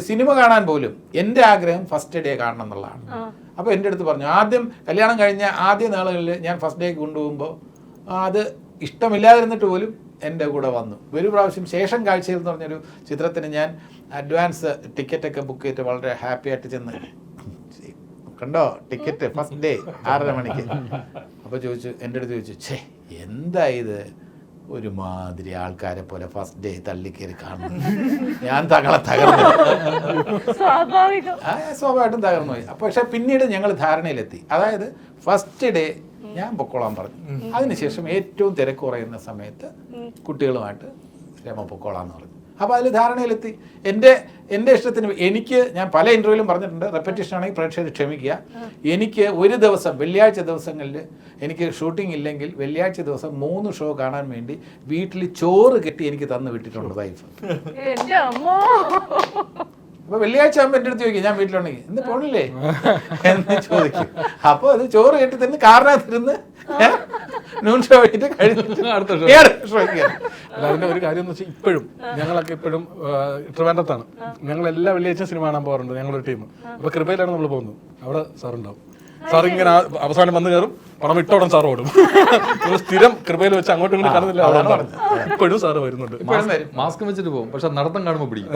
Cinema കാണാൻ പോലും എൻ്റെ ആഗ്രഹം ഫസ്റ്റ് ഡേ കാണണം എന്നുള്ളതാണ്. അപ്പോൾ എൻ്റെ അടുത്ത് പറഞ്ഞു, ആദ്യം കല്യാണം കഴിഞ്ഞ ആദ്യ നാളുകളിൽ ഞാൻ ഫസ്റ്റ് ഡേക്ക് കൊണ്ടുപോകുമ്പോൾ അത് ഇഷ്ടമില്ലാതിരുന്നിട്ട് പോലും എൻ്റെ കൂടെ വന്നു. ഒരു പ്രാവശ്യം ശേഷം കാഴ്ചയിൽ എന്ന് പറഞ്ഞൊരു ചിത്രത്തിന് ഞാൻ അഡ്വാൻസ് ടിക്കറ്റൊക്കെ ബുക്ക് ചെയ്തിട്ട് വളരെ ഹാപ്പി ആയിട്ട് ചെന്ന് കണ്ടോ ടിക്കറ്റ് ഫസ്റ്റ് ഡേ 6:30 മണിക്ക്. അപ്പോൾ എൻ്റെ അടുത്ത് ചോദിച്ചു, എന്താ ഇത് ഒരുമാതിരി ആൾക്കാരെ പോലെ ഫസ്റ്റ് ഡേ തള്ളിക്കയറി കാണുന്നു. ഞാൻ തകർന്നു. സ്വാഭാവികമായിട്ടും തകർന്നു പോയി. പക്ഷെ പിന്നീട് ഞങ്ങൾ ധാരണയിലെത്തി. അതായത് ഫസ്റ്റ് ഡേ ഞാൻ പൊക്കോളാൻ പറഞ്ഞു. അതിനുശേഷം ഏറ്റവും തിരക്ക് കുറയുന്ന സമയത്ത് കുട്ടികളുമായിട്ട് രമ പൊക്കോളാന്ന് പറഞ്ഞു. അപ്പോൾ അതിൽ ധാരണയിലെത്തി. എൻ്റെ ഇഷ്ടത്തിന് ഞാൻ പല ഇൻ്റർവ്യൂവിലും പറഞ്ഞിട്ടുണ്ട്, റെപ്പറ്റീഷൻ ആണെങ്കിൽ പ്രേക്ഷകർ ക്ഷമിക്കുക. എനിക്ക് ഒരു ദിവസം വെള്ളിയാഴ്ച ദിവസങ്ങളിൽ എനിക്ക് ഷൂട്ടിംഗ് ഇല്ലെങ്കിൽ വെള്ളിയാഴ്ച ദിവസം 3 ഷോ കാണാൻ വേണ്ടി വീട്ടിൽ ചോറ് കെട്ടി എനിക്ക് തന്നു വിട്ടിട്ടുണ്ട് വൈഫ്. അപ്പോൾ വെള്ളിയാഴ്ച ആകുമ്പോൾ എൻ്റെ അടുത്ത് ചോദിക്കും, ഞാൻ വീട്ടിലുണ്ടെങ്കിൽ ഇന്ന് പോണില്ലേ എന്ന് ചോദിക്കും. അപ്പോൾ അത് ചോറ് കെട്ടി തന്ന് കാറിനകത്തിരുന്ന് നൂൺ ഷോ ആയിട്ട് കഴിഞ്ഞിട്ട് അടുത്ത ഷോ. അല്ല, അതിൻ്റെ ഒരു കാര്യം എന്ന് വെച്ചാൽ ഇപ്പോഴും ഞങ്ങളൊക്കെ ഇപ്പോഴും ട്രിവാൻഡ്രത്താണ്. ഞങ്ങൾ എല്ലാ വെള്ളിയാഴ്ച സിനിമ കാണാൻ പോകാറുണ്ട്. ഞങ്ങളൊരു ടീം. അപ്പോൾ കൃപയിലാണ് നമ്മൾ പോകുന്നത്. അവിടെ സാറുണ്ടാവും. സാർ ഇങ്ങനെ അവസാനം വന്ന് കയറും, പണം ഇട്ടോടൻ സാർ ഓടും. സ്ഥിരം കൃപയിൽ വെച്ച് അങ്ങോട്ടും ഇങ്ങോട്ടും കാണുന്നില്ല. അതാണ് ഇപ്പോഴും സാറ് വരുന്നുണ്ട്. മാസ്ക് വെച്ചിട്ട് പോകും, പക്ഷെ നടത്തം കാണുമ്പോൾ പിടിക്കും.